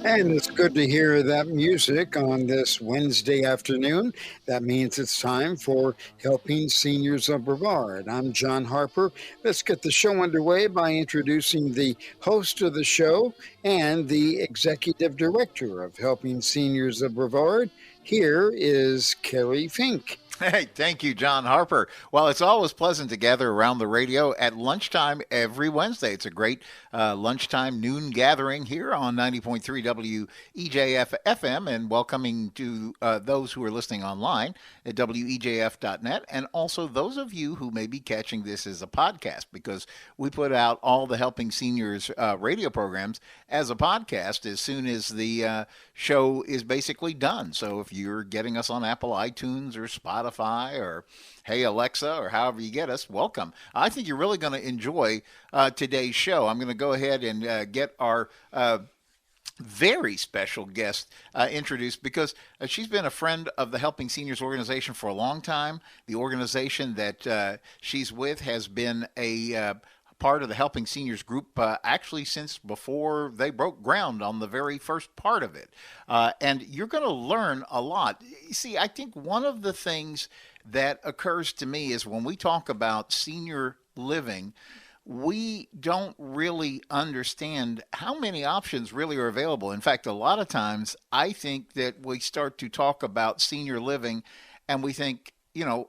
And it's good to hear that music on this Wednesday afternoon. That means it's time for Helping Seniors of Brevard. I'm John Harper. Let's get the show underway by introducing the host of the show and the executive director of Helping Seniors of Brevard. Here is Kerry Fink. Hey, thank you, John Harper. Well, it's always pleasant to gather around the radio at lunchtime every Wednesday. It's a great lunchtime noon gathering here on 90.3 WEJF FM, and welcoming to those who are listening online at WEJF.net, and also those of you who may be catching this as a podcast, because we put out all the Helping Seniors radio programs as a podcast as soon as the show is basically done. So if you're getting us on Apple iTunes or Spotify or Hey Alexa or however you get us, welcome. I think you're really going to enjoy today's show. I'm going to go ahead and get our very special guest introduced, because she's been a friend of the Helping Seniors organization for a long time. The organization that she's with has been a part of the Helping Seniors group actually since before they broke ground on the very first part of it. And you're going to learn a lot. You see, I think one of the things that occurs to me is when we talk about senior living, we don't really understand how many options really are available. In fact, a lot of times I think that we start to talk about senior living and we think,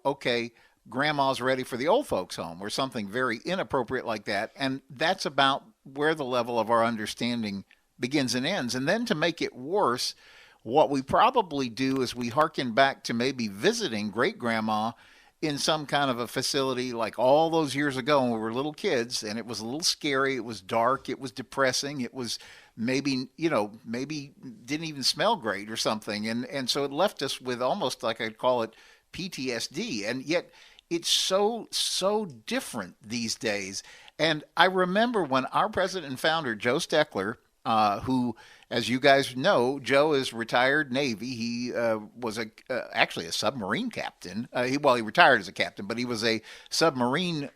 okay, grandma's ready for the old folks home or something very inappropriate like that. And that's about where the level of our understanding begins and ends. And then to make it worse, what we probably do is we hearken back to maybe visiting great grandma in some kind of a facility like all those years ago when we were little kids, and it was a little scary, it was dark, it was depressing, it was maybe didn't even smell great or something. And so it left us with almost, like I'd call it, PTSD. And yet it's so different these days. And I remember when our president and founder, Joe Steckler, who, as you guys know, Joe is retired Navy. He was actually a submarine captain. He retired as a captain, but he was a submarine.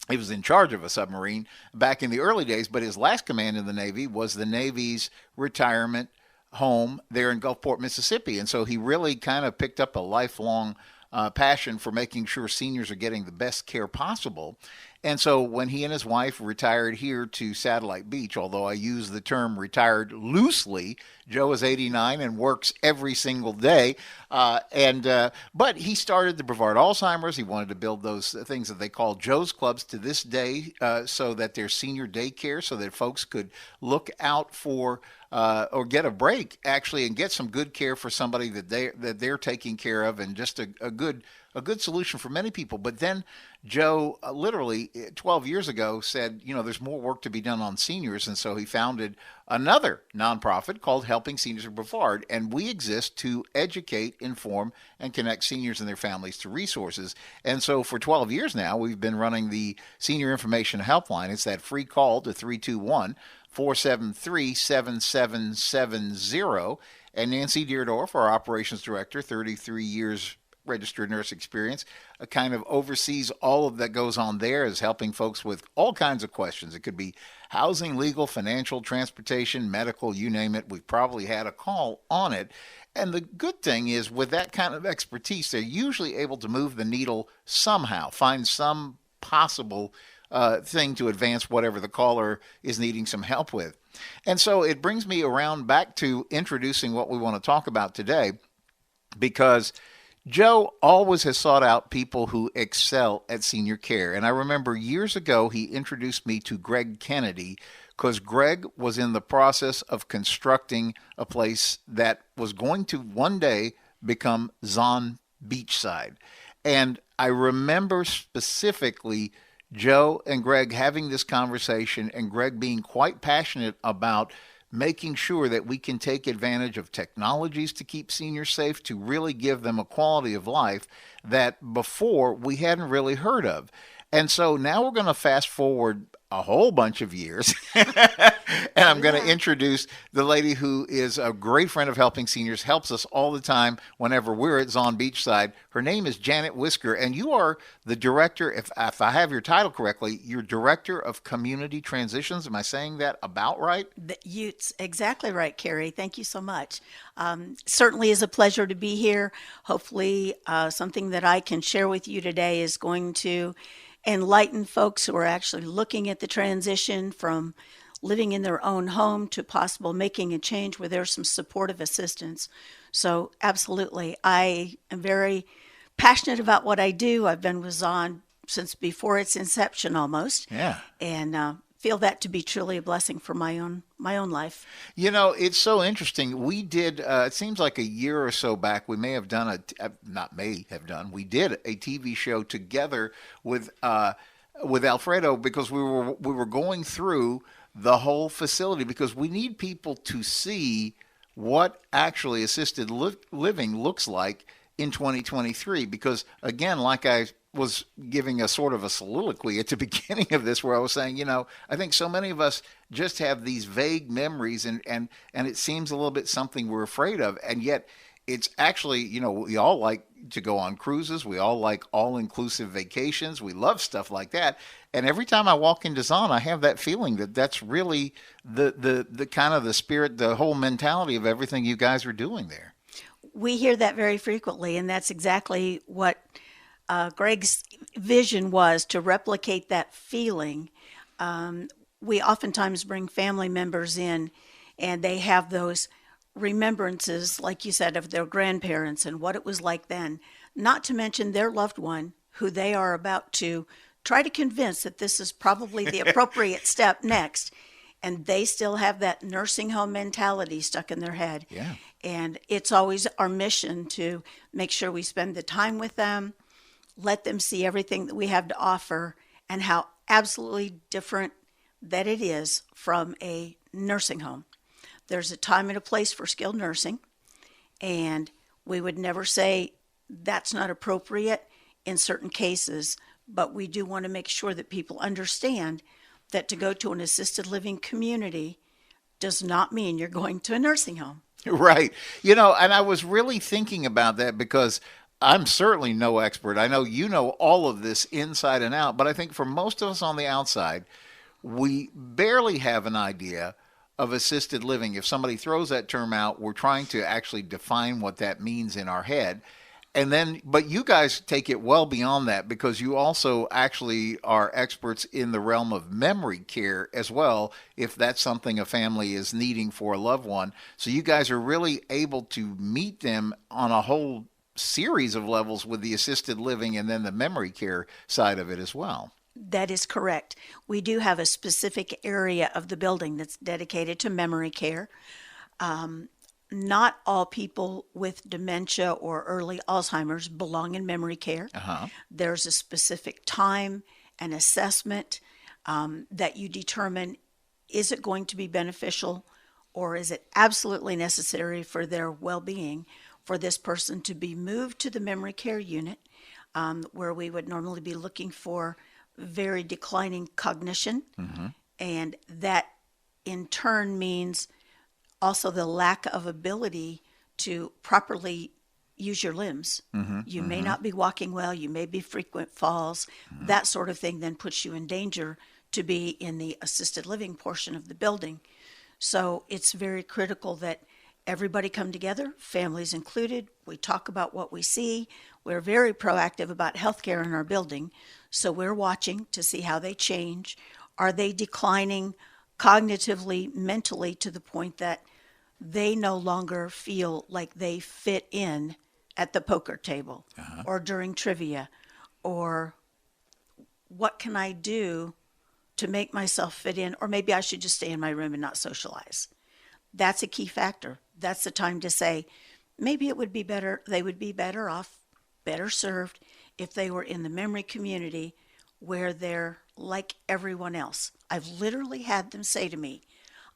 He was in charge of a submarine back in the early days. But his last command in the Navy was the Navy's retirement home there in Gulfport, Mississippi. And so he really kind of picked up a lifelong passion for making sure seniors are getting the best care possible. And so when he and his wife retired here to Satellite Beach, although I use the term retired loosely, Joe is 89 and works every single day. But he started the Brevard Alzheimer's. He wanted to build those things that they call Joe's Clubs to this day, so that there's senior daycare, so that folks could look out for or get a break, actually, and get some good care for somebody that they're taking care of, and just a good solution for many people. But then Joe literally 12 years ago said, there's more work to be done on seniors. And so he founded another nonprofit called Helping Seniors of Brevard. And we exist to educate, inform, and connect seniors and their families to resources. And so for 12 years now, we've been running the Senior Information Helpline. It's that free call to 321-473-7770. And Nancy Deerdorf, our operations director, 33 years registered nurse experience, kind of oversees all of that goes on there, is helping folks with all kinds of questions. It could be housing, legal, financial, transportation, medical, you name it. We've probably had a call on it. And the good thing is, with that kind of expertise, they're usually able to move the needle somehow, find some possible thing to advance whatever the caller is needing some help with. And so it brings me around back to introducing what we want to talk about today, because Joe always has sought out people who excel at senior care. And I remember years ago, he introduced me to Greg Kennedy, because Greg was in the process of constructing a place that was going to one day become Zon Beachside. And I remember specifically Joe and Greg having this conversation, and Greg being quite passionate about making sure that we can take advantage of technologies to keep seniors safe, to really give them a quality of life that before we hadn't really heard of. And so now we're going to fast forward a whole bunch of years And Oh, I'm going to yeah. introduce the lady who is a great friend of Helping Seniors, helps us all the time whenever we're at Zon Beachside. Her name is Janet Whisker, and you are the director, if I have your title correctly, you're director of community transitions. Am I saying that about right? It's exactly right, Kerry. Thank you so much. Certainly is a pleasure to be here. Hopefully, something that I can share with you today is going to enlighten folks who are actually looking at the transition from living in their own home to possible making a change where there's some supportive assistance. So, absolutely, I am very passionate about what I do. I've been with Zon since before its inception almost, Yeah. and feel that to be truly a blessing for my own life. You know, it's so interesting. We did, it seems like a year or so back, we may have done not may have done, we did a TV show together with Alfredo because we were going through the whole facility because we need people to see what actually assisted living looks like in 2023 because again like I was giving a sort of a soliloquy at the beginning of this where I was saying, I think so many of us just have these vague memories and it seems a little bit something we're afraid of and yet it's actually, we all like to go on cruises. We all like all-inclusive vacations. We love stuff like that. And every time I walk into Zon, I have that feeling that that's really the kind of the spirit, the whole mentality of everything you guys are doing there. We hear that very frequently, and that's exactly what Greg's vision was to replicate that feeling. We oftentimes bring family members in, and they have those remembrances, like you said, of their grandparents and what it was like then, not to mention their loved one who they are about to try to convince that this is probably the appropriate step next. And they still have that nursing home mentality stuck in their head. Yeah. And it's always our mission to make sure we spend the time with them, let them see everything that we have to offer, and how absolutely different that it is from a nursing home. There's a time and a place for skilled nursing, and we would never say that's not appropriate in certain cases, but we do want to make sure that people understand that to go to an assisted living community does not mean you're going to a nursing home. Right. And I was really thinking about that because I'm certainly no expert. I know you know all of this inside and out, but I think for most of us on the outside, we barely have an idea of assisted living. If somebody throws that term out, we're trying to actually define what that means in our head. And then, but you guys take it well beyond that because you also actually are experts in the realm of memory care as well, if that's something a family is needing for a loved one. So you guys are really able to meet them on a whole series of levels with the assisted living and then the memory care side of it as well. That is correct. We do have a specific area of the building that's dedicated to memory care. Not all people with dementia or early Alzheimer's belong in memory care. Uh-huh. There's a specific time and assessment that you determine, is it going to be beneficial or is it absolutely necessary for their well-being for this person to be moved to the memory care unit, where we would normally be looking for very declining cognition. Mm-hmm. And that in turn means also the lack of ability to properly use your limbs. Mm-hmm. You Mm-hmm. may not be walking well, you may be frequent falls. Mm-hmm. That sort of thing then puts you in danger to be in the assisted living portion of the building. So it's very critical that everybody come together, families included. We talk about what we see. We're very proactive about healthcare in our building. So we're watching to see how they change. Are they declining cognitively, mentally, to the point that they no longer feel like they fit in at the poker table Uh-huh. or during trivia? Or what can I do to make myself fit in? Or maybe I should just stay in my room and not socialize. That's a key factor. That's the time to say, maybe it would be better, they would be better off, better served if they were in the memory community where they're like everyone else. I've literally had them say to me,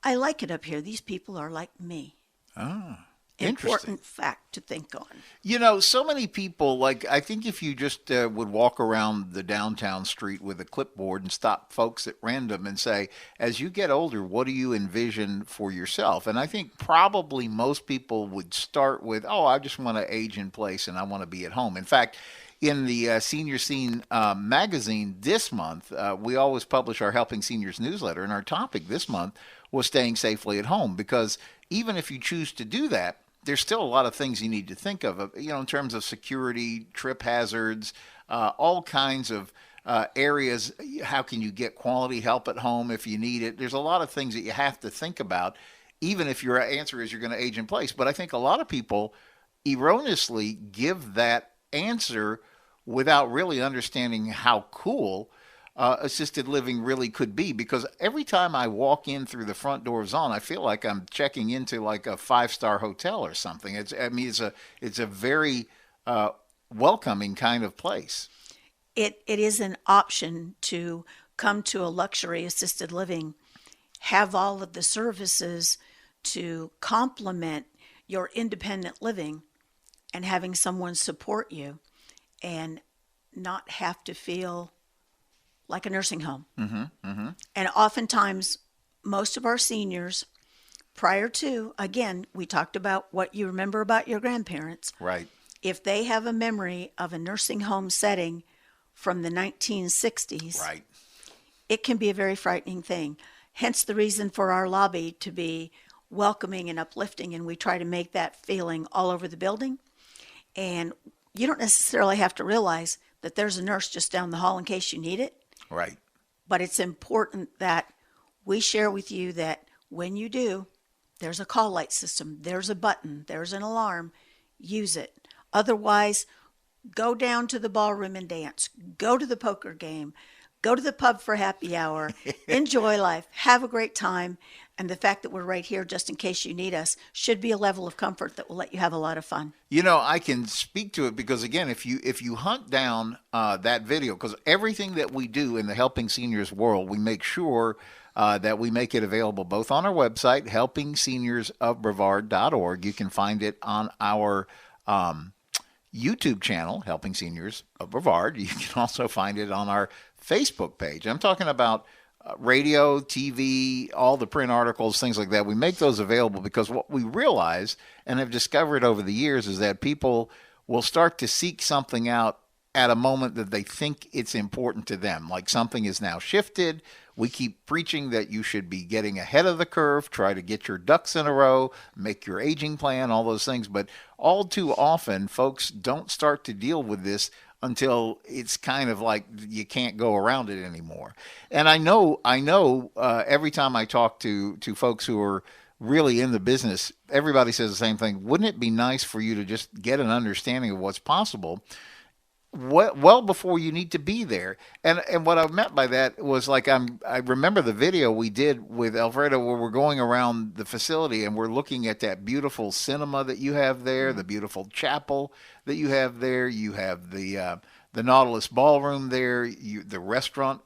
I like it up here. These people are like me. Ah. important fact to think on. You know, so many people, like, I think if you just would walk around the downtown street with a clipboard and stop folks at random and say, as you get older, what do you envision for yourself? And I think probably most people would start with, oh, I just want to age in place and I want to be at home. In fact, in the Senior Scene magazine this month, we always publish our Helping Seniors newsletter, and our topic this month was staying safely at home, because even if you choose to do that, there's still a lot of things you need to think of, you know, in terms of security, trip hazards, all kinds of areas. How can you get quality help at home if you need it? There's a lot of things that you have to think about, even if your answer is you're going to age in place. But I think a lot of people erroneously give that answer without really understanding how cool assisted living really could be, because every time I walk in through the front door of Zon, I feel like I'm checking into like a 5-star hotel or something. It's a very welcoming kind of place. It is an option to come to a luxury assisted living, have all of the services to complement your independent living, and having someone support you and not have to feel like a nursing home. And oftentimes, most of our seniors, prior to, again, we talked about what you remember about your grandparents. Right. If they have a memory of a nursing home setting from the 1960s, Right. it can be a very frightening thing. Hence the reason for our lobby to be welcoming and uplifting, and we try to make that feeling all over the building. And you don't necessarily have to realize that there's a nurse just down the hall in case you need it. Right. But it's important that we share with you that when you do, there's a call light system, there's a button, there's an alarm, use it. Otherwise, go down to the ballroom and dance, go to the poker game, go to the pub for happy hour, enjoy life, have a great time. And the fact that we're right here just in case you need us should be a level of comfort that will let you have a lot of fun. You know, I can speak to it because, again, if you hunt down that video, because everything that we do in the Helping Seniors world, we make sure that we make it available both on our website, helpingseniors.brevard.org. You can find it on our YouTube channel, Helping Seniors of Brevard. You can also find it on our Facebook page. I'm talking about radio, TV, all the print articles, things like that. We make those available because what we realize and have discovered over the years is that people will start to seek something out at a moment that they think it's important to them. Like something is now shifted. We keep preaching that you should be getting ahead of the curve, try to get your ducks in a row, make your aging plan, all those things. But all too often, folks don't start to deal with this until it's kind of like you can't go around it anymore. And I know every time I talk to folks who are really in the business, everybody says the same thing. Wouldn't it be nice for you to just get an understanding of what's possible well before you need to be there? And what I meant by that was, like, I remember the video we did with Alfredo where we're going around the facility and we're looking at that beautiful cinema that you have there, the beautiful chapel that you have there. You have the Nautilus Ballroom there. The restaurant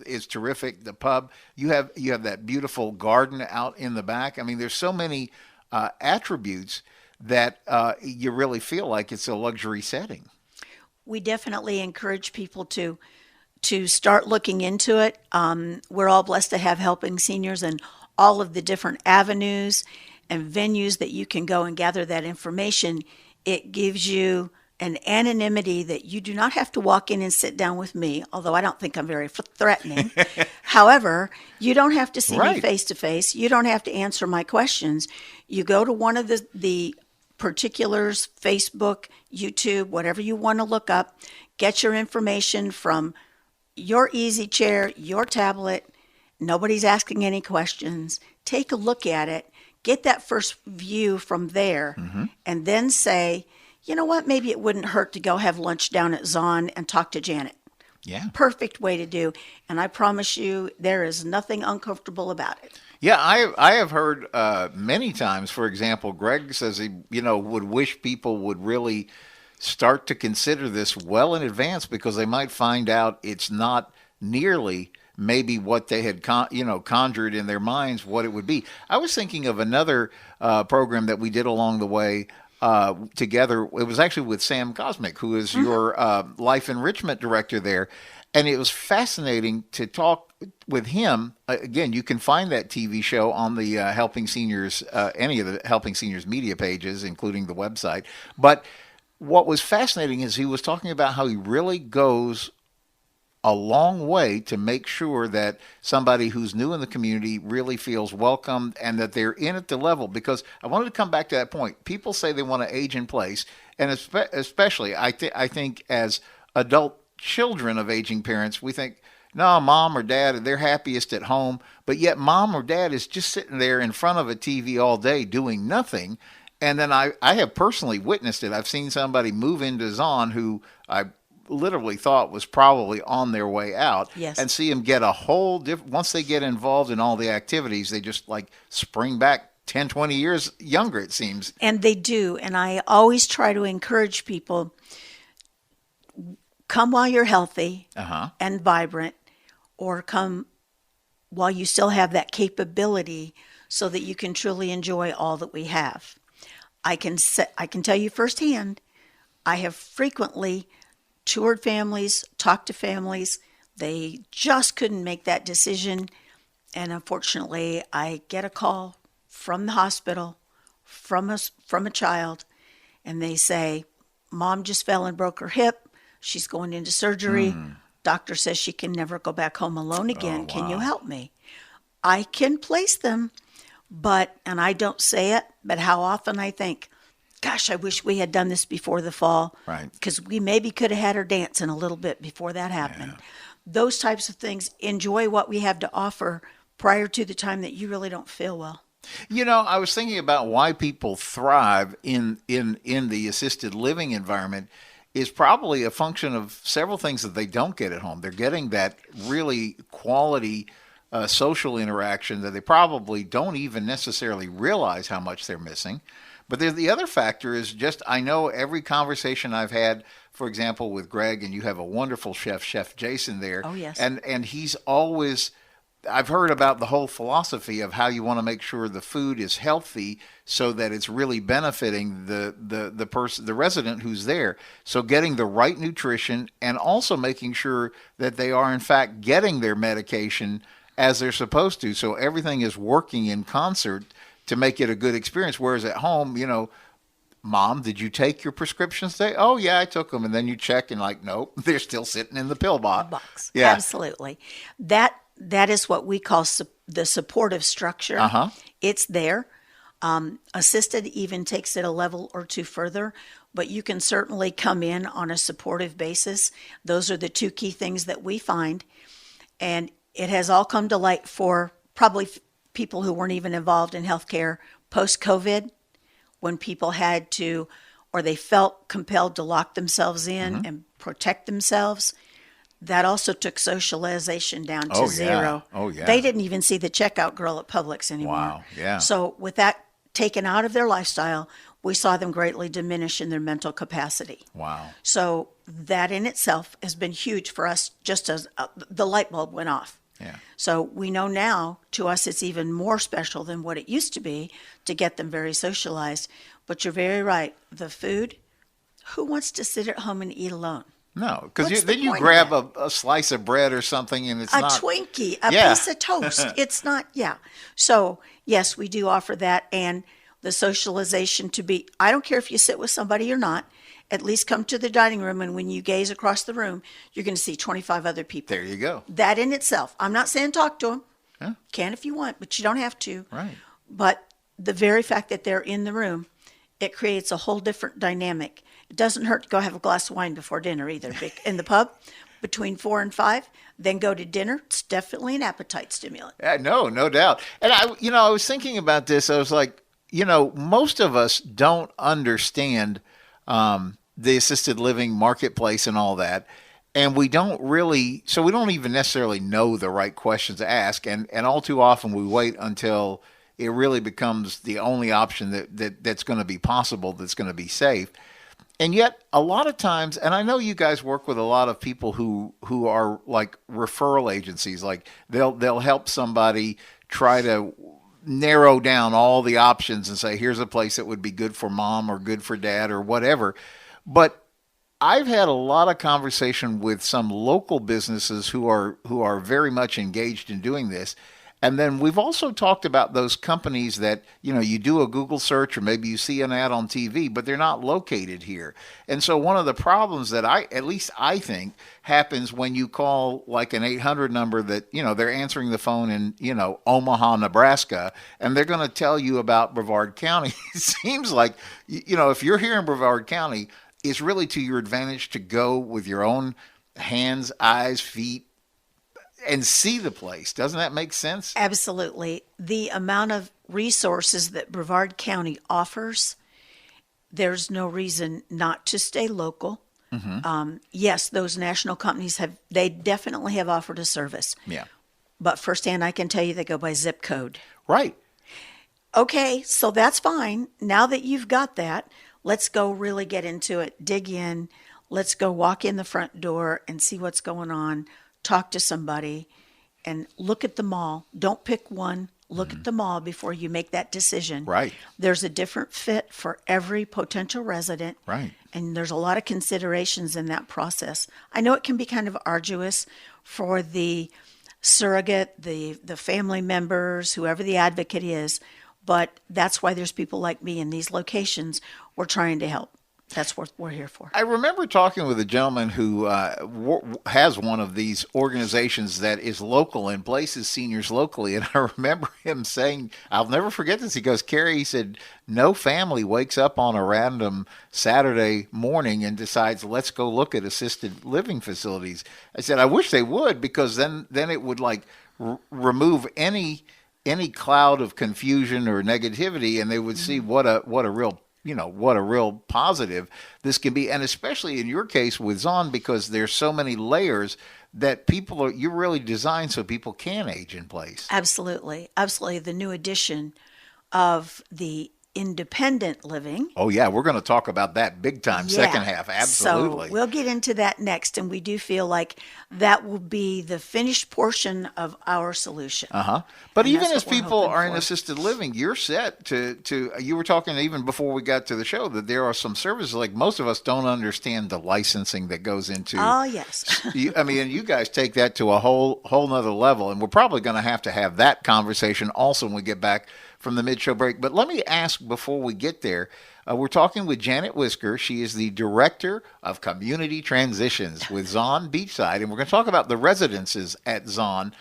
is terrific. The pub. You have that beautiful garden out in the back. I mean, there's so many attributes that you really feel like it's a luxury setting. We definitely encourage people to start looking into it. We're all blessed to have Helping Seniors and all of the different avenues and venues that you can go and gather that information. It gives you an anonymity that you do not have to walk in and sit down with me, although I don't think I'm very threatening. However, you don't have to see me face to face. You don't have to answer my questions. You go to one of the particulars, Facebook, YouTube, whatever you want to look up, get your information from your easy chair, your tablet. Nobody's asking any questions. Take a look at it, get that first view from there, and then say, you know what, maybe it wouldn't hurt to go have lunch down at Zon and talk to Janet. Yeah. Perfect way to do. And I promise you, there is nothing uncomfortable about it. Yeah, I have heard many times, for example, Greg says he, would wish people would really start to consider this well in advance because they might find out it's not nearly maybe what they had conjured in their minds what it would be. I was thinking of another program that we did along the way together. It was actually with Sam Cosmic, who is your life enrichment director there. And it was fascinating to talk with him. Again, you can find that TV show on the Helping Seniors, any of the Helping Seniors media pages, including the website. But what was fascinating is he was talking about how he really goes a long way to make sure that somebody who's new in the community really feels welcomed and that they're in at the level. Because I wanted to come back to that point. People say they want to age in place, and especially I think as adult children of aging parents, we think, no, mom or dad, they're happiest at home. But yet mom or dad is just sitting there in front of a TV all day doing nothing. And then I have personally witnessed it. I've seen somebody move into Zon who I literally thought was probably on their way out. Yes. And see them get a whole different, once they get involved in all the activities, they just like spring back 10, 20 years younger, it seems. And they do. And I always try to encourage people, come while you're healthy and vibrant, or come while you still have that capability so that you can truly enjoy all that we have. I can tell you firsthand, I have frequently toured families, talked to families. They just couldn't make that decision. And unfortunately, I get a call from the hospital, from a child, and they say, Mom just fell and broke her hip. She's going into surgery. Doctor says she can never go back home alone again. Oh, wow. Can you help me? I can place them, and I don't say it, but how often I think, gosh, I wish we had done this before the fall. Right. Because we maybe could have had her dancing a little bit before that happened. Yeah. Those types of things. Enjoy what we have to offer prior to the time that you really don't feel well. You know, I was thinking about why people thrive in the assisted living environment is probably a function of several things that they don't get at home. They're getting that really quality social interaction that they probably don't even necessarily realize how much they're missing. But the other factor is just, I know every conversation I've had, for example, with Greg, and you have a wonderful chef, Chef Jason there. Oh, yes. And he's always, I've heard about the whole philosophy of how you want to make sure the food is healthy so that it's really benefiting the person, the resident who's there. So getting the right nutrition and also making sure that they are in fact getting their medication as they're supposed to. So everything is working in concert to make it a good experience. Whereas at home, you know, Mom, did you take your prescriptions today? Oh, yeah, I took them. And then you check and like, nope, they're still sitting in the pill box. Yeah. Absolutely. That is what we call the supportive structure. It's there. Assisted even takes it a level or two further, but you can certainly come in on a supportive basis. Those are the two key things that we find. And it has all come to light for probably people who weren't even involved in healthcare post-COVID, when people had to, or they felt compelled to lock themselves in and protect themselves. That also took socialization down to zero. Oh, yeah. They didn't even see the checkout girl at Publix anymore. Wow, yeah. So with that taken out of their lifestyle, we saw them greatly diminish in their mental capacity. Wow. So that in itself has been huge for us, just as the light bulb went off. Yeah. So we know now, to us, it's even more special than what it used to be to get them very socialized. But you're very right. The food, who wants to sit at home and eat alone? No, because What's then you grab a slice of bread or something and it's a not... Twinkie, a piece of toast. It's not, So, yes, we do offer that. And the socialization to be, I don't care if you sit with somebody or not, at least come to the dining room, and when you gaze across the room, you're going to see 25 other people. There you go. That in itself, I'm not saying talk to them. Yeah. Can if you want, but you don't have to. Right. But the very fact that they're in the room, it creates a whole different dynamic. It doesn't hurt to go have a glass of wine before dinner either. In the pub, between 4 and 5, then go to dinner. It's definitely an appetite stimulant. No doubt. And I was thinking about this. I was like, most of us don't understand the assisted living marketplace and all that. And we don't even necessarily know the right questions to ask. And all too often we wait until it really becomes the only option that's going to be possible, that's going to be safe. And yet, a lot of times, and I know you guys work with a lot of people who are like referral agencies, like they'll help somebody try to narrow down all the options and say, here's a place that would be good for mom or good for dad or whatever. But I've had a lot of conversation with some local businesses who are very much engaged in doing this. And then we've also talked about those companies that, you do a Google search or maybe you see an ad on TV, but they're not located here. And so one of the problems that at least I think happens when you call like an 800 number that, they're answering the phone in, Omaha, Nebraska, and they're going to tell you about Brevard County. It seems like, if you're here in Brevard County, it's really to your advantage to go with your own hands, eyes, feet, and see the place. Doesn't that make sense? Absolutely. The amount of resources that Brevard County offers, there's no reason not to stay local. Mm-hmm. Yes, those national companies they definitely have offered a service. Yeah. But firsthand, I can tell you they go by zip code. Right. Okay, so that's fine. Now that you've got that, let's go really get into it, dig in. Let's go walk in the front door and see what's going on. Talk to somebody and look at the mall. Don't pick one. Look at the mall before you make that decision. Right. There's a different fit for every potential resident. Right. And there's a lot of considerations in that process. I know it can be kind of arduous for the surrogate, the family members, whoever the advocate is, but that's why there's people like me in these locations. We're trying to help. That's what we're here for. I remember talking with a gentleman who has one of these organizations that is local and places seniors locally. And I remember him saying, I'll never forget this. He goes, Kerry, he said, no family wakes up on a random Saturday morning and decides, let's go look at assisted living facilities. I said, I wish they would, because then it would like remove any cloud of confusion or negativity, and they would see what a real what a real positive this can be. And especially in your case with Zon, because there's so many layers that you're really designed so people can age in place. Absolutely. Absolutely. The new addition of the independent living. Oh, yeah. We're going to talk about that big time, second half. Absolutely. So we'll get into that next. And we do feel like that will be the finished portion of our solution. Uh-huh. But even as people are in assisted living, you're set to, you were talking even before we got to the show that there are some services, like most of us don't understand the licensing that goes into. Oh, yes. You guys take that to a whole nother level. And we're probably going to have that conversation also when we get back from the mid-show break. But let me ask before we get there, we're talking with Janet Whisker. She is the Director of Community Transitions with Zon Beachside, and we're going to talk about the residences at Zon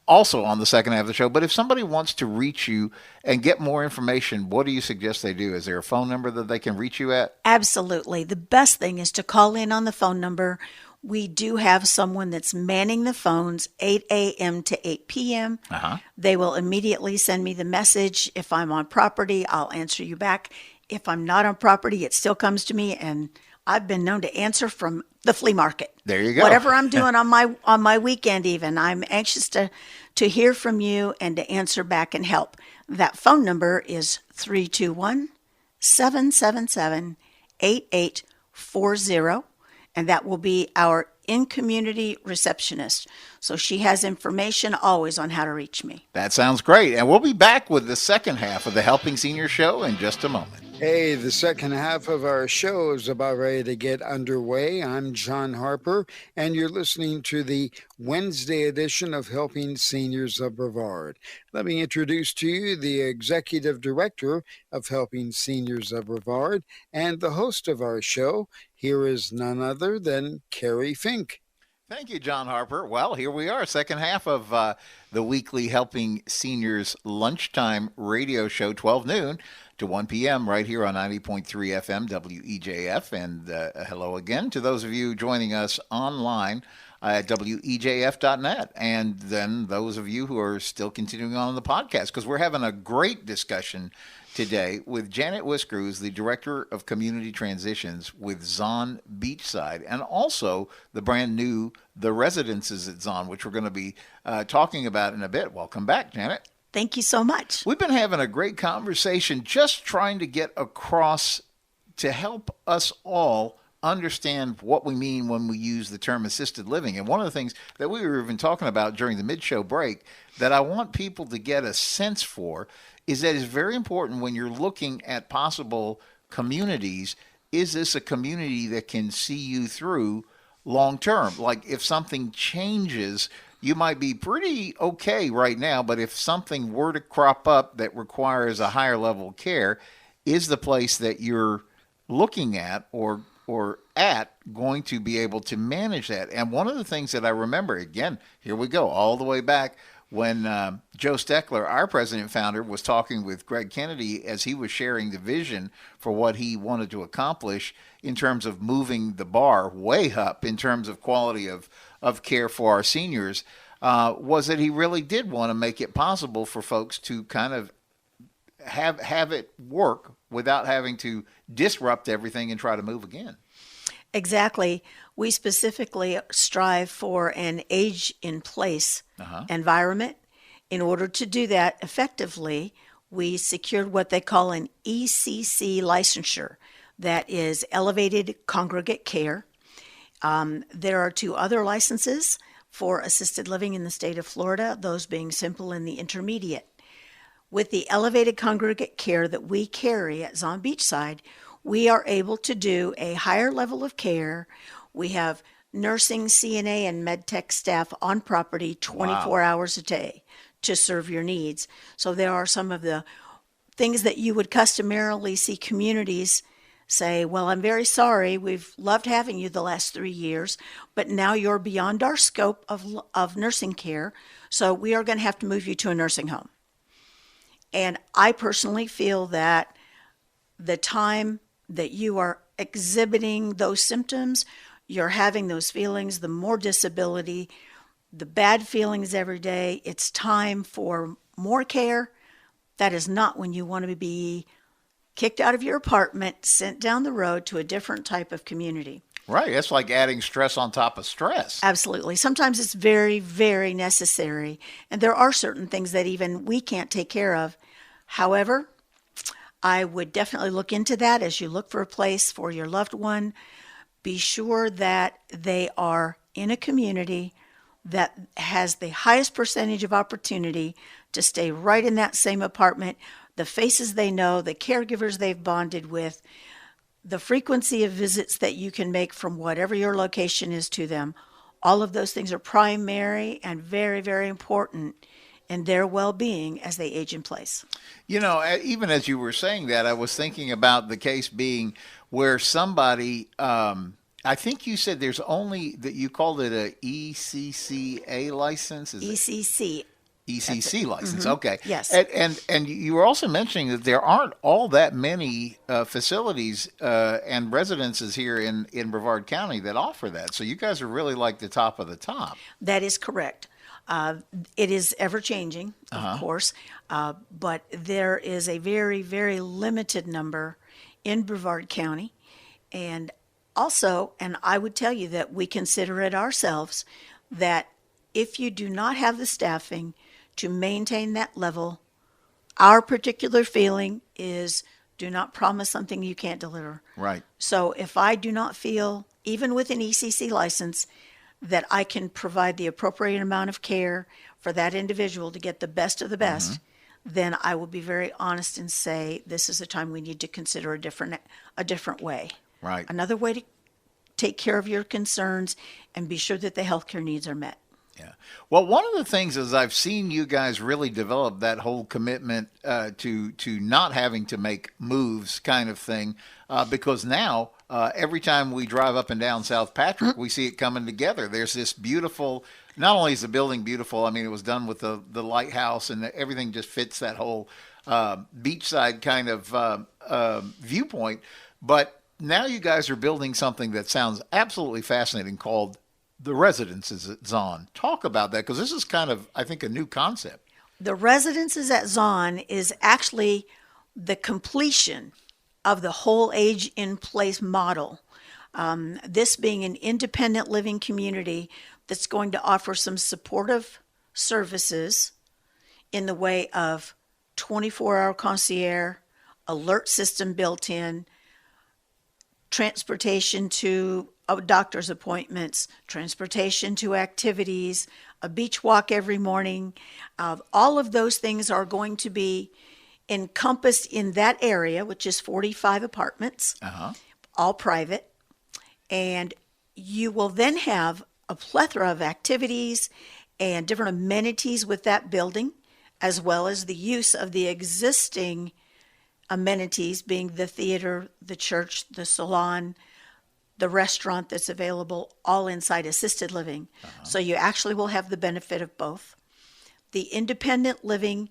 also on the second half of the show. But if somebody wants to reach you and get more information, what do you suggest they do? Is there a phone number that they can reach you at? Absolutely. The best thing is to call in on the phone number. We do have someone that's manning the phones 8 a.m. to 8 p.m. Uh-huh. They will immediately send me the message. If I'm on property, I'll answer you back. If I'm not on property, it still comes to me, and I've been known to answer from the flea market. There you go. Whatever I'm doing on my weekend even, I'm anxious to hear from you and to answer back and help. That phone number is 321-777-8840. And that will be our in-community receptionist. So she has information always on how to reach me. That sounds great. And we'll be back with the second half of the Helping Senior Show in just a moment. Hey, the second half of our show is about ready to get underway. I'm John Harper, and you're listening to the Wednesday edition of Helping Seniors of Brevard. Let me introduce to you the Executive Director of Helping Seniors of Brevard and the host of our show. Here is none other than Kerry Fink. Thank you, John Harper. Well, here we are, second half of the weekly Helping Seniors Lunchtime radio show, 12 noon to 1 p.m. right here on 90.3 FM WEJF. And hello again to those of you joining us online at WEJF.net. And then those of you who are still continuing on the podcast, because we're having a great discussion today with Janet Whisker, who's the Director of Community Transitions with Zon Beachside, and also the brand new The Residences at Zon, which we're going to be talking about in a bit. Welcome back, Janet. Thank you so much. We've been having a great conversation just trying to get across to help us all understand what we mean when we use the term assisted living. And one of the things that we were even talking about during the mid-show break that I want people to get a sense for is that it's very important when you're looking at possible communities. Is this a community that can see you through long term? Like if something changes, you might be pretty okay right now, but if something were to crop up that requires a higher level of care, is the place that you're looking at or at going to be able to manage that? And one of the things that I remember, again, here we go, all the way back when Joe Steckler, our president and founder, was talking with Greg Kennedy as he was sharing the vision for what he wanted to accomplish in terms of moving the bar way up in terms of quality of care for our seniors, was that he really did want to make it possible for folks to kind of have it work without having to disrupt everything and try to move again. Exactly. We specifically strive for an age-in-place environment. In order to do that effectively, we secured what they call an ECC licensure, that is Elevated Congregate Care. There are 2 other licenses for assisted living in the state of Florida, those being simple and the intermediate. With the Elevated Congregate Care that we carry at Zon Beachside, we are able to do a higher level of care. We have nursing, CNA, and med tech staff on property 24 hours a day to serve your needs. So there are some of the things that you would customarily see communities say, well, I'm very sorry, we've loved having you the last 3 years, but now you're beyond our scope of nursing care, so we are going to have to move you to a nursing home. And I personally feel that the time that you are exhibiting those symptoms, you're having those feelings, the more disability, the bad feelings every day, it's time for more care. That is not when you want to be kicked out of your apartment, sent down the road to a different type of community. Right. That's like adding stress on top of stress. Absolutely. Sometimes it's very, very necessary. And there are certain things that even we can't take care of. However, I would definitely look into that as you look for a place for your loved one. Be sure that they are in a community that has the highest percentage of opportunity to stay right in that same apartment, the faces they know, the caregivers they've bonded with, the frequency of visits that you can make from whatever your location is to them. All of those things are primary and very, very important in their well-being as they age in place. You know, even as you were saying that, I was thinking about the case being where somebody, I think you said there's only, that you called it a ECCA license? ECC. ECC license, Mm-hmm. Okay. Yes. And you were also mentioning that there aren't all that many facilities and residences here in Brevard County that offer that. So you guys are really like the top of the top. That is correct. It is ever-changing, of course, but there is a very, very limited number in Brevard County. And also, and I would tell you that we consider it ourselves, that if you do not have the staffing to maintain that level, our particular feeling is do not promise something you can't deliver. Right. So if I do not feel, even with an ECC license, that I can provide the appropriate amount of care for that individual to get the best of the best, then I will be very honest and say this is a time we need to consider a different way. Right. Another way to take care of your concerns and be sure that the healthcare needs are met. Yeah. Well, one of the things is I've seen you guys really develop that whole commitment to not having to make moves kind of thing, because now every time we drive up and down South Patrick, we see it coming together. There's this beautiful, not only is the building beautiful, I mean, it was done with the lighthouse and everything just fits that whole beachside kind of viewpoint. But now you guys are building something that sounds absolutely fascinating called the Residences at Zon. Talk about that, because this is kind of, I think, a new concept. The Residences at Zon is actually the completion of the whole age-in-place model. This being an independent living community that's going to offer some supportive services in the way of 24-hour concierge, alert system built in, transportation to doctor's appointments, transportation to activities, a beach walk every morning. All of those things are going to be encompassed in that area, which is 45 apartments, all private. And you will then have a plethora of activities and different amenities with that building, as well as the use of the existing amenities, being the theater, the church, the salon, the restaurant that's available, all inside assisted living. So you actually will have the benefit of both. The independent living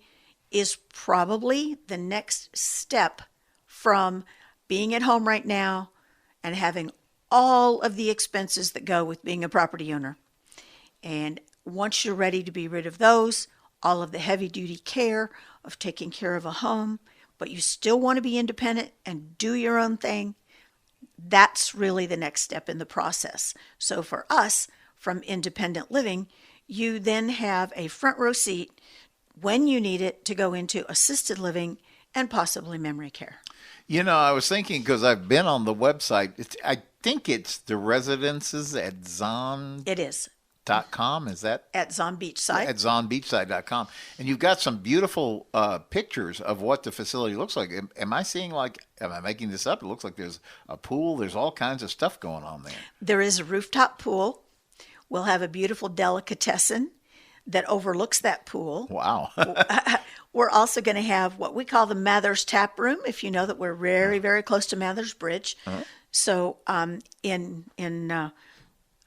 is probably the next step from being at home right now and having all of the expenses that go with being a property owner. And once you're ready to be rid of those, all of the heavy-duty care of taking care of a home, but you still want to be independent and do your own thing, that's really the next step in the process. So for us, from independent living, you then have a front row seat when you need it to go into assisted living and possibly memory care. You know, I was thinking, because I've been on the website, I think it's the residences at Zon. It is. .com, is that? At Zon Beachside. At zonbeachside.com. And you've got some beautiful pictures of what the facility looks like. Am I seeing am I making this up? It looks like there's a pool. There's all kinds of stuff going on there. There is a rooftop pool. We'll have a beautiful delicatessen that overlooks that pool. Wow. We're also going to have what we call the Mathers Tap Room, if you know that we're very, very close to Mathers Bridge. So in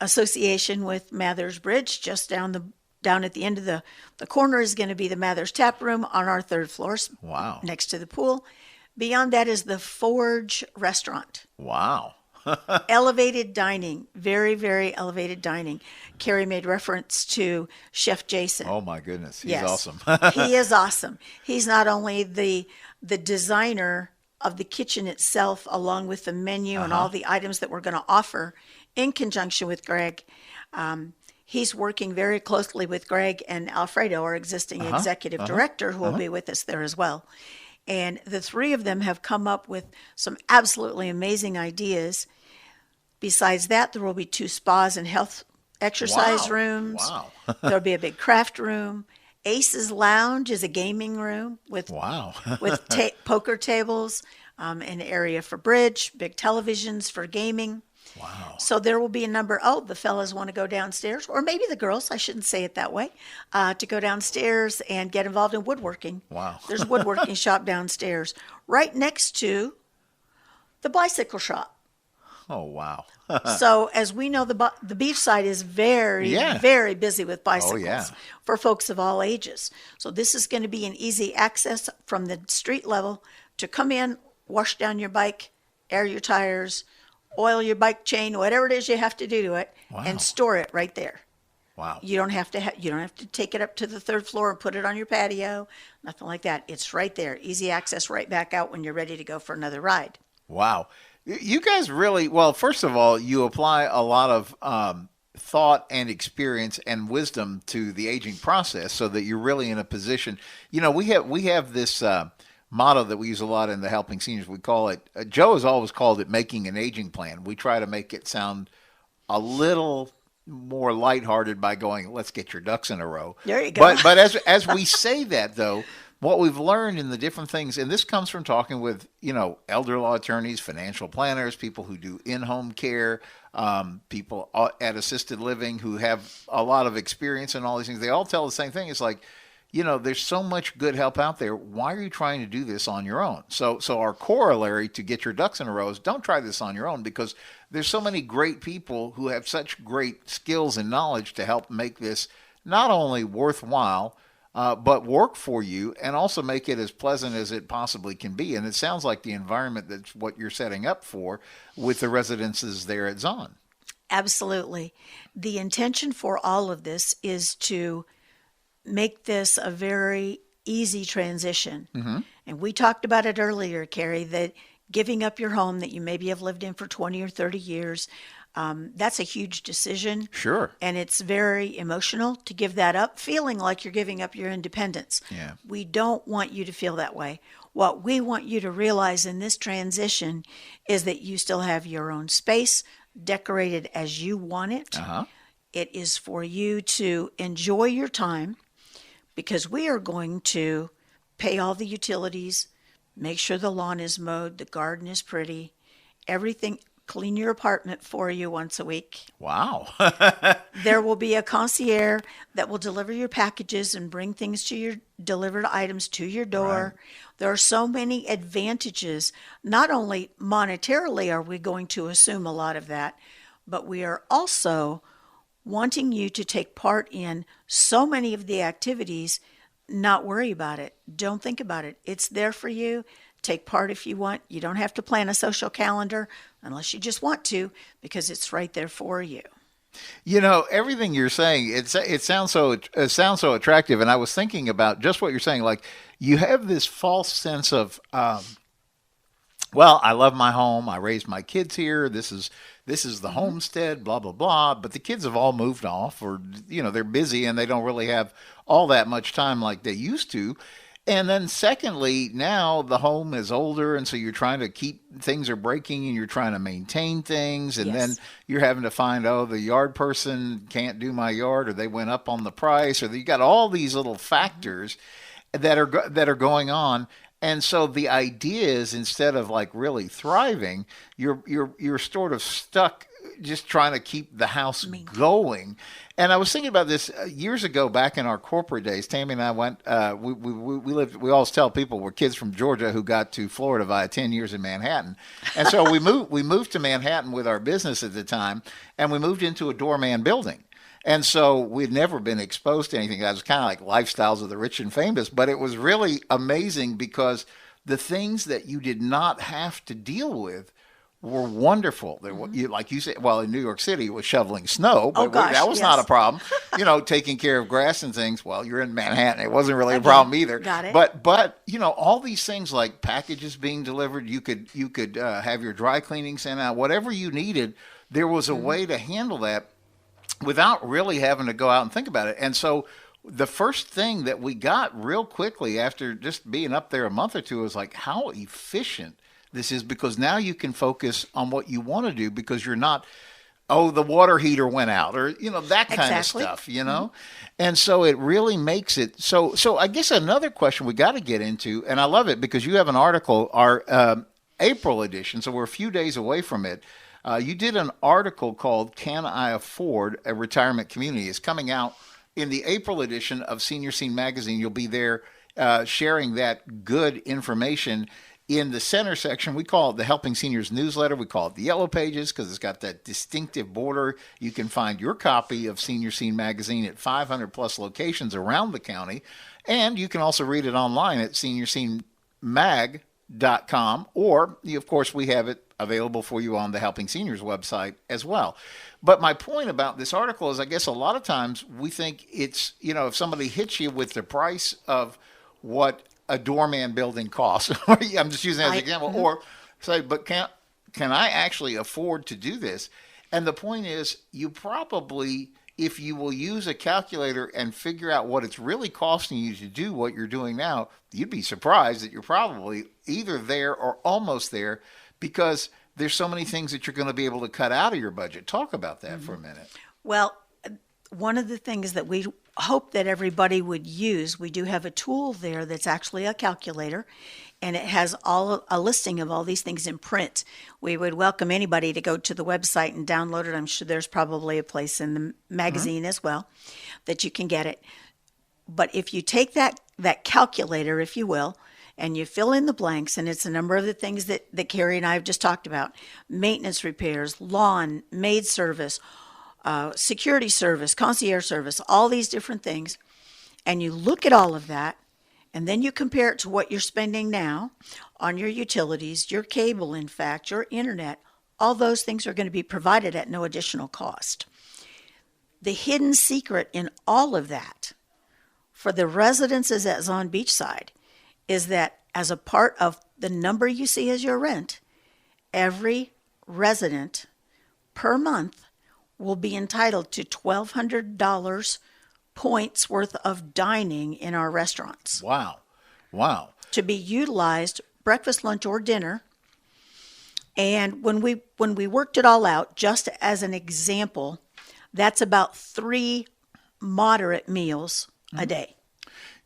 association with Mathers Bridge, just down at the end of the corner is going to be the Mathers Tap Room on our third floor. Wow. Next to the pool. Beyond that is the Forge Restaurant. Wow. Elevated dining, very, very elevated dining. Kerry made reference to Chef Jason. Oh my goodness, he's Yes. awesome. He is awesome. He's not only the designer of the kitchen itself, along with the menu and all the items that we're going to offer in conjunction with Greg. He's working very closely with Greg and Alfredo, our existing executive director, who will be with us there as well. And the three of them have come up with some absolutely amazing ideas. Besides that, there will be 2 spas and health exercise rooms. Wow. There'll be a big craft room. Ace's Lounge is a gaming room with poker tables, an area for bridge, big televisions for gaming. Wow. So there will be a number, the fellas want to go downstairs, or maybe the girls, I shouldn't say it that way, to go downstairs and get involved in woodworking. Wow. There's a woodworking shop downstairs, right next to the bicycle shop. Oh, wow. So as we know, the beachside is very, very busy with bicycles for folks of all ages. So this is going to be an easy access from the street level to come in, wash down your bike, air your tires, oil your bike chain, whatever it is you have to do to it, and store it right there. Wow. You don't have to take it up to the third floor and put it on your patio, nothing like that. It's right there. Easy access right back out when you're ready to go for another ride. Wow. You guys really, well, first of all, you apply a lot of thought and experience and wisdom to the aging process so that you're really in a position. You know, we have this motto that we use a lot in the Helping Seniors. We call it, Joe has always called it making an aging plan. We try to make it sound a little more lighthearted by going, let's get your ducks in a row. There you go. But as we say that, though, what we've learned in the different things, and this comes from talking with, elder law attorneys, financial planners, people who do in-home care, people at assisted living who have a lot of experience in all these things. They all tell the same thing. It's like, there's so much good help out there. Why are you trying to do this on your own? So our corollary to get your ducks in a row is don't try this on your own, because there's so many great people who have such great skills and knowledge to help make this not only worthwhile, but work for you and also make it as pleasant as it possibly can be. And it sounds like the environment that's what you're setting up for with the residences there at Zon. Absolutely. The intention for all of this is to make this a very easy transition. Mm-hmm. And we talked about it earlier, Kerry, that giving up your home that you maybe have lived in for 20 or 30 years, that's a huge decision. Sure. And it's very emotional to give that up, feeling like you're giving up your independence. Yeah. We don't want you to feel that way. What we want you to realize in this transition is that you still have your own space decorated as you want it. Uh-huh. It is for you to enjoy your time because we are going to pay all the utilities, make sure the lawn is mowed, the garden is pretty, everything, clean your apartment for you once a week. Wow. There will be a concierge that will deliver your packages and bring things to your delivered items to your door. Right. There are so many advantages. Not only monetarily are we going to assume a lot of that, but we are also wanting you to take part in so many of the activities. Not worry about it. Don't think about it. It's there for you. Take part if you want. You don't have to plan a social calendar unless you just want to, because it's right there for you. You know, everything you're saying, it sounds so attractive. And I was thinking about just what you're saying. Like, you have this false sense of, well, I love my home. I raised my kids here. This is the homestead, blah, blah, blah. But the kids have all moved off, or, they're busy and they don't really have all that much time like they used to. And then secondly, now the home is older, and so you're trying to things are breaking and you're trying to maintain things. And then you're having to find, the yard person can't do my yard, or they went up on the price, or you got all these little factors that are going on. And so the idea is, instead of like really thriving, you're sort of stuck just trying to keep the house going. And I was thinking about this years ago, back in our corporate days. Tammy and I went. We always tell people we're kids from Georgia who got to Florida via 10 years in Manhattan, and so we moved to Manhattan with our business at the time, and we moved into a doorman building. And so we'd never been exposed to anything. That was kind of like Lifestyles of the Rich and Famous, but it was really amazing because the things that you did not have to deal with were wonderful. Like you said, well, in New York City, it was shoveling snow, but that was not a problem. Taking care of grass and things. Well, you're in Manhattan. It wasn't really a problem either. Got it. But all these things like packages being delivered, you could have your dry cleaning sent out, whatever you needed. There was a way to handle that without really having to go out and think about it. And so the first thing that we got real quickly after just being up there a month or two was like how efficient this is, because now you can focus on what you want to do, because you're not, the water heater went out, or, that kind of stuff, And so it really makes it so I guess another question we got to get into, and I love it because you have an article, our April edition, so we're a few days away from it. You did an article called "Can I Afford a Retirement Community?" It's coming out in the April edition of Senior Scene Magazine. You'll be there sharing that good information. In the center section, we call it the Helping Seniors newsletter. We call it the Yellow Pages because it's got that distinctive border. You can find your copy of Senior Scene Magazine at 500 plus locations around the county. And you can also read it online at seniorscenemag.com, or, of course, we have it available for you on the Helping Seniors website as well. But my point about this article is, I guess a lot of times we think it's, if somebody hits you with the price of what a doorman building costs, I'm just using that as an example, or say, but can I actually afford to do this? And the point is, you probably, if you will use a calculator and figure out what it's really costing you to do what you're doing now, you'd be surprised that you're probably either there or almost there, because there's so many things that you're going to be able to cut out of your budget. Talk about that for a minute. Well, one of the things that we hope that everybody would use, we do have a tool there that's actually a calculator, and it has a listing of all these things in print. We would welcome anybody to go to the website and download it. I'm sure there's probably a place in the magazine as well that you can get it. But if you take that calculator, if you will, and you fill in the blanks, and it's a number of the things that Kerry and I have just talked about: maintenance, repairs, lawn, maid service, security service, concierge service, all these different things. And you look at all of that, and then you compare it to what you're spending now on your utilities, your cable, in fact, your internet. All those things are going to be provided at no additional cost. The hidden secret in all of that for the residences at Zon Beachside is that as a part of the number you see as your rent, every resident per month will be entitled to $1,200 points worth of dining in our restaurants. Wow. to be utilized breakfast, lunch, or dinner. And when we worked it all out, just as an example, that's about 3 moderate meals a day.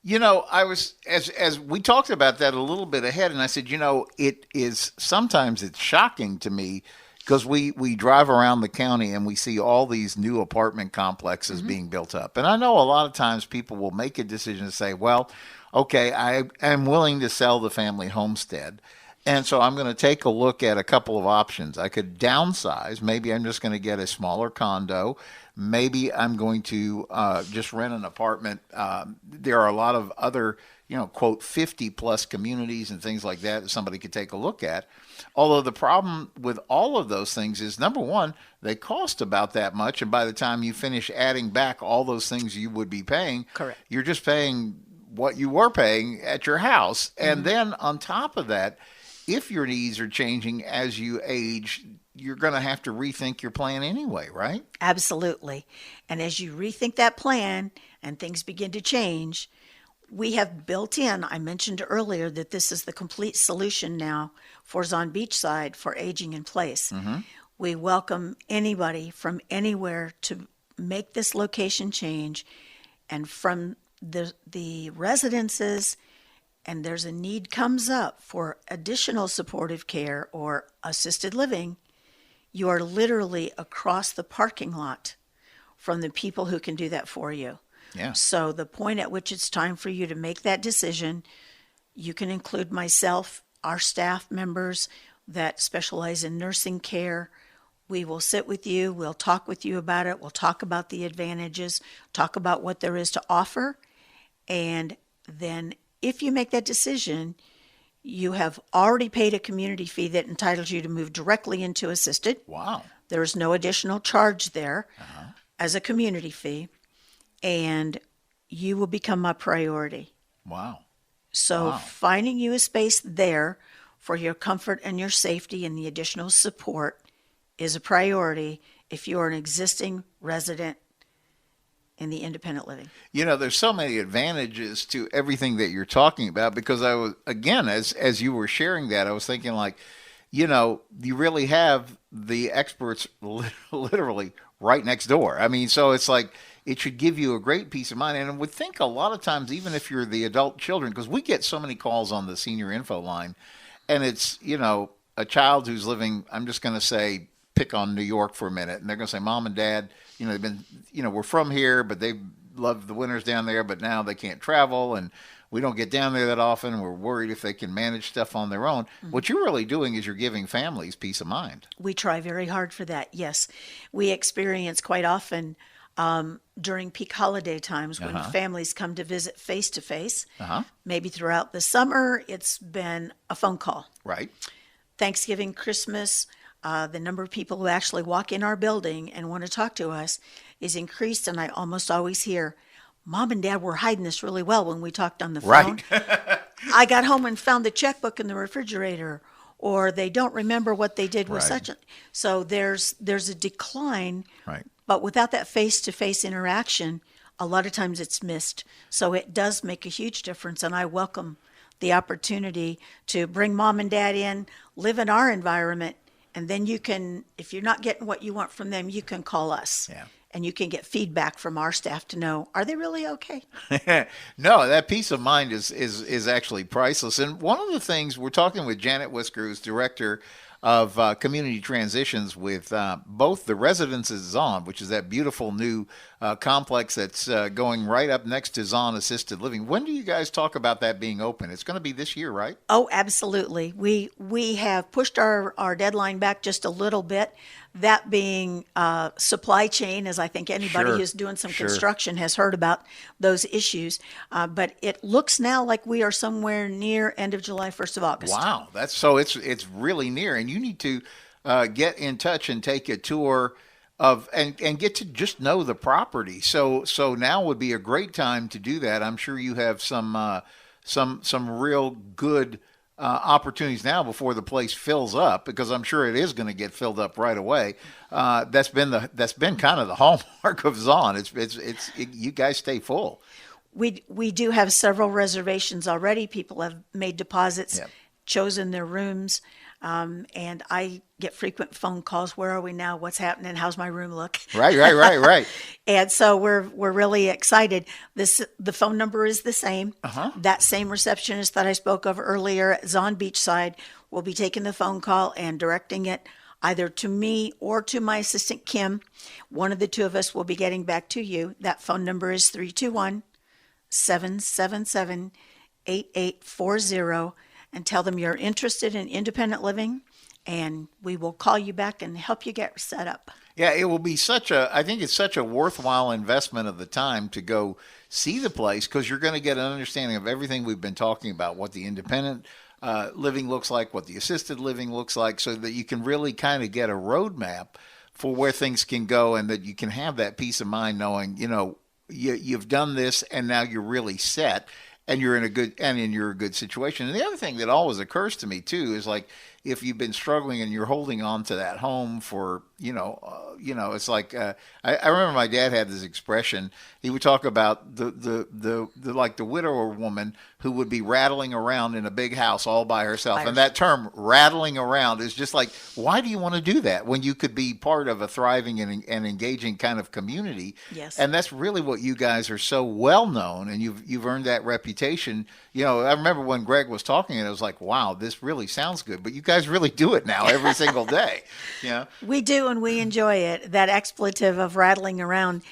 I was as we talked about that a little bit ahead, and I said, it is sometimes it's shocking to me because we drive around the county and we see all these new apartment complexes being built up. And I know a lot of times people will make a decision to say, well, okay, I am willing to sell the family homestead. And so I'm going to take a look at a couple of options. I could downsize. Maybe I'm just going to get a smaller condo. Maybe I'm going to just rent an apartment. There are a lot of other, quote, 50 plus communities and things like that somebody could take a look at. Although the problem with all of those things is, number one, they cost about that much. And by the time you finish adding back all those things you would be paying, correct, you're just paying what you were paying at your house. And then on top of that, if your needs are changing as you age, you're going to have to rethink your plan anyway, right? Absolutely. And as you rethink that plan and things begin to change, we have built in, I mentioned earlier that this is the complete solution now for Zon Beachside for aging in place. We welcome anybody from anywhere to make this location change. And from the residences, and there's a need comes up for additional supportive care or assisted living, you are literally across the parking lot from the people who can do that for you. Yeah. So the point at which it's time for you to make that decision, you can include myself, our staff members that specialize in nursing care. We will sit with you. We'll talk with you about it. We'll talk about the advantages, talk about what there is to offer. And then if you make that decision, you have already paid a community fee that entitles you to move directly into assisted. Wow. There is no additional charge there as a community fee, and you will become a priority. Wow. So finding you a space there for your comfort and your safety and the additional support is a priority if you are an existing resident in the independent living. There's so many advantages to everything that you're talking about, because I was, again, as you were sharing that, I was thinking like, you really have the experts literally right next door. I mean, so it's like, it should give you a great peace of mind. And I would think a lot of times, even if you're the adult children, because we get so many calls on the senior info line, and it's, a child who's living, I'm just going to say, pick on New York for a minute, and they're going to say, Mom and Dad, they've been, we're from here, but they love the winters down there, but now they can't travel, and we don't get down there that often. We're worried if they can manage stuff on their own. What you're really doing is you're giving families peace of mind. We try very hard for that, yes. We experience quite often during peak holiday times when families come to visit face-to-face. Maybe throughout the summer, it's been a phone call. Right. Thanksgiving, Christmas, the number of people who actually walk in our building and want to talk to us is increased, and I almost always hear, Mom and Dad were hiding this really well when we talked on the phone. Right. I got home and found the checkbook in the refrigerator, or they don't remember what they did with such a... So there's a decline, right? But without that face-to-face interaction, a lot of times it's missed. So it does make a huge difference, and I welcome the opportunity to bring Mom and Dad in, live in our environment, and then you can, if you're not getting what you want from them, you can call us. Yeah. And you can get feedback from our staff to know, are they really okay? No, that peace of mind is actually priceless. And one of the things, we're talking with Janet Whisker, who's director of community transitions with both the Residences Zon, which is that beautiful new complex that's going right up next to Zon Assisted Living. When do you guys talk about that being open? It's going to be this year, right? Oh, absolutely. We have pushed our deadline back just a little bit. That being supply chain, as I think anybody who's doing some construction has heard about those issues. But it looks now like we are somewhere near end of July, 1st of August. Wow, it's really near, and you need to get in touch and take a tour of and get to just know the property. So now would be a great time to do that. I'm sure you have some real good opportunities now before the place fills up, because I'm sure it is going to get filled up right away. That's been kind of the hallmark of Zon. You guys stay full. We do have several reservations already. People have made deposits, Yep. chosen their rooms, and I get frequent phone calls. Where are we now? What's happening? How's my room look? Right. And so we're really excited. The phone number is the same. That same receptionist that I spoke of earlier at Zon Beachside will be taking the phone call and directing it either to me or to my assistant Kim. One of the two of us will be getting back to you. That phone number is 321-777-8840, and tell them you're interested in independent living, and we will call you back and help you get set up. Yeah, it will be I think it's such a worthwhile investment of the time to go see the place, because you're going to get an understanding of everything we've been talking about, what the independent living looks like, what the assisted living looks like, so that you can really kind of get a roadmap for where things can go, and that you can have that peace of mind knowing, you've done this and now you're really set. And you're in a good situation. And the other thing that always occurs to me too is, like, if you've been struggling and you're holding on to that home for, it's like I remember my dad had this expression. He would talk about the widower woman who would be rattling around in a big house all by herself. And that term, rattling around, is just like, why do you want to do that when you could be part of a thriving and engaging kind of community? Yes. And that's really what you guys are so well known, and you've earned that reputation. I remember when Greg was talking, and it was like, wow, this really sounds good. But you guys really do it now every single day. Yeah. We do, and we enjoy it. That expletive of rattling around,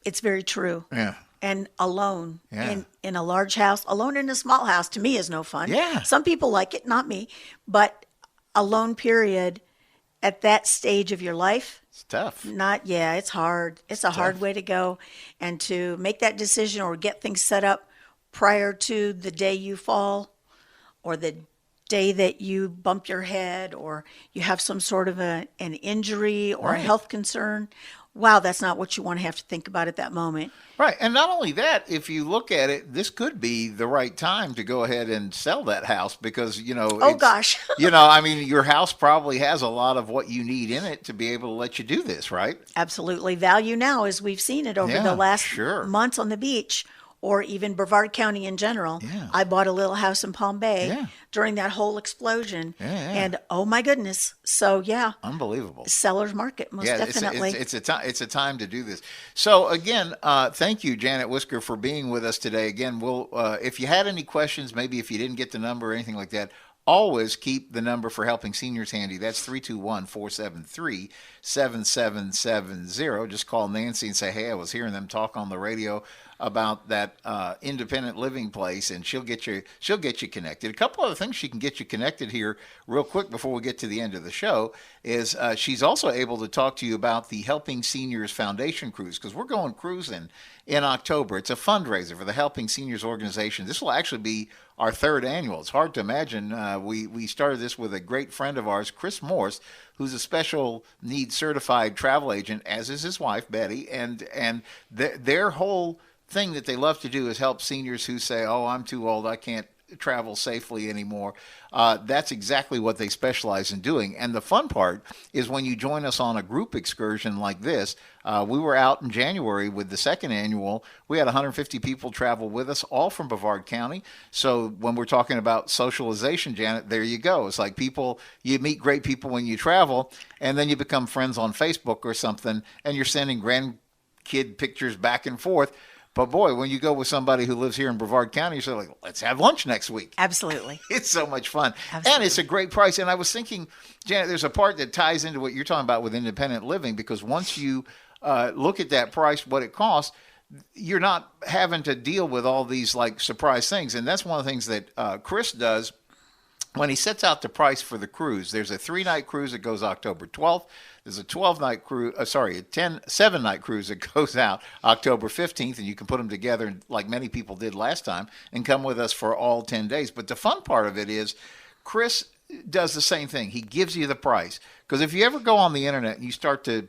it's very true. Yeah. And alone Yeah. in a large house, alone in a small house, to me is no fun. Yeah. Some people like it, not me. But alone, period, at that stage of your life, It's tough. it's hard. It's a hard way to go. And to make that decision or get things set up prior to the day you fall, or the day that you bump your head, or you have some sort of an injury or a health concern. Wow, that's not what you want to have to think about at that moment. Right. And not only that, if you look at it, this could be the right time to go ahead and sell that house, because, Gosh. Your house probably has a lot of what you need in it to be able to let you do this, right? Absolutely. Value now, as we've seen it over the last months on the beach, or even Brevard County in general. Yeah. I bought a little house in Palm Bay during that whole explosion. And oh my goodness. So Unbelievable. Seller's market, most definitely. It's a time to do this. So again, thank you, Janet Whisker, for being with us today. Again, we'll if you had any questions, maybe if you didn't get the number or anything like that, always keep the number for Helping Seniors handy. That's 321-473-7770. Just call Nancy and say, hey, I was hearing them talk on the radio about that independent living place, and she'll get you connected. A couple other things she can get you connected here real quick before we get to the end of the show is she's also able to talk to you about the Helping Seniors Foundation Cruise, because we're going cruising in October. It's a fundraiser for the Helping Seniors organization. This will actually be our third annual. It's hard to imagine. We started this with a great friend of ours, Chris Morse, who's a special needs certified travel agent, as is his wife, Betty, and their whole thing that they love to do is help seniors who say, oh, I'm too old, I can't travel safely anymore. That's exactly what they specialize in doing. And the fun part is when you join us on a group excursion like this. We were out in January with the second annual. We had 150 people travel with us, all from Brevard County. So when we're talking about socialization, Janet, there you go. It's like you meet great people when you travel, and then you become friends on Facebook or something, and you're sending grandkid pictures back and forth. But boy, when you go with somebody who lives here in Brevard County, you say, like, let's have lunch next week. Absolutely. It's so much fun. Absolutely. And it's a great price. And I was thinking, Janet, there's a part that ties into what you're talking about with independent living, because once you look at that price, what it costs, you're not having to deal with all these like surprise things. And that's one of the things that Chris does when he sets out the price for the cruise. There's a 3-night cruise that goes October 12th. There's a 12-night cruise, a 7-night cruise that goes out October 15th, and you can put them together like many people did last time and come with us for all 10 days. But the fun part of it is Chris does the same thing. He gives you the price. Because if you ever go on the internet and you start to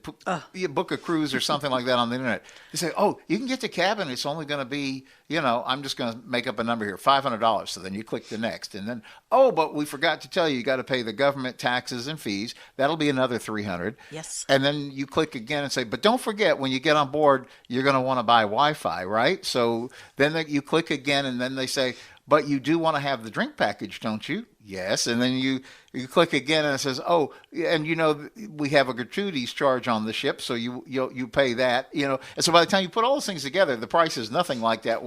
you book a cruise or something like that on the internet, you say, oh, you can get the cabin. It's only going to be, I'm just going to make up a number here, $500. So then you click the next. And then, oh, but we forgot to tell you, you got to pay the government taxes and fees. That'll be another $300. Yes. And then you click again and say, but don't forget, when you get on board, you're going to want to buy Wi-Fi, right? So then you click again, and then they say, but you do want to have the drink package, don't you? Yes. And then you click again, and it says, oh, and we have a gratuities charge on the ship, so you pay that, And so by the time you put all those things together, the price is nothing like that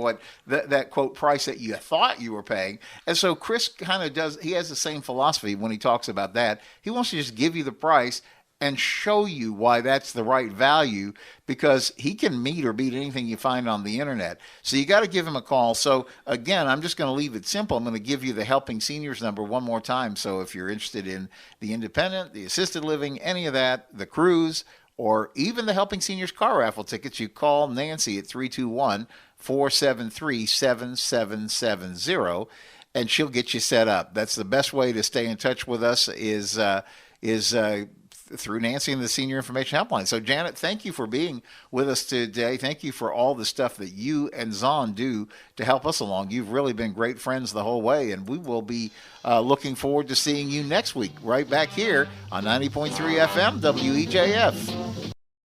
quote price that you thought you were paying. And so Chris kind of he has the same philosophy when he talks about that. He wants to just give you the price and show you why that's the right value, because he can meet or beat anything you find on the internet. So you got to give him a call. So again, I'm just going to leave it simple. I'm going to give you the Helping Seniors number one more time. So if you're interested in the independent, the assisted living, any of that, the cruise, or even the Helping Seniors car raffle tickets, you call Nancy at 321-473-7770, and she'll get you set up. That's the best way to stay in touch with us is through Nancy and the Senior Information Helpline. So, Janet, thank you for being with us today. Thank you for all the stuff that you and Zon do to help us along. You've really been great friends the whole way, and we will be looking forward to seeing you next week right back here on 90.3 FM WEJF.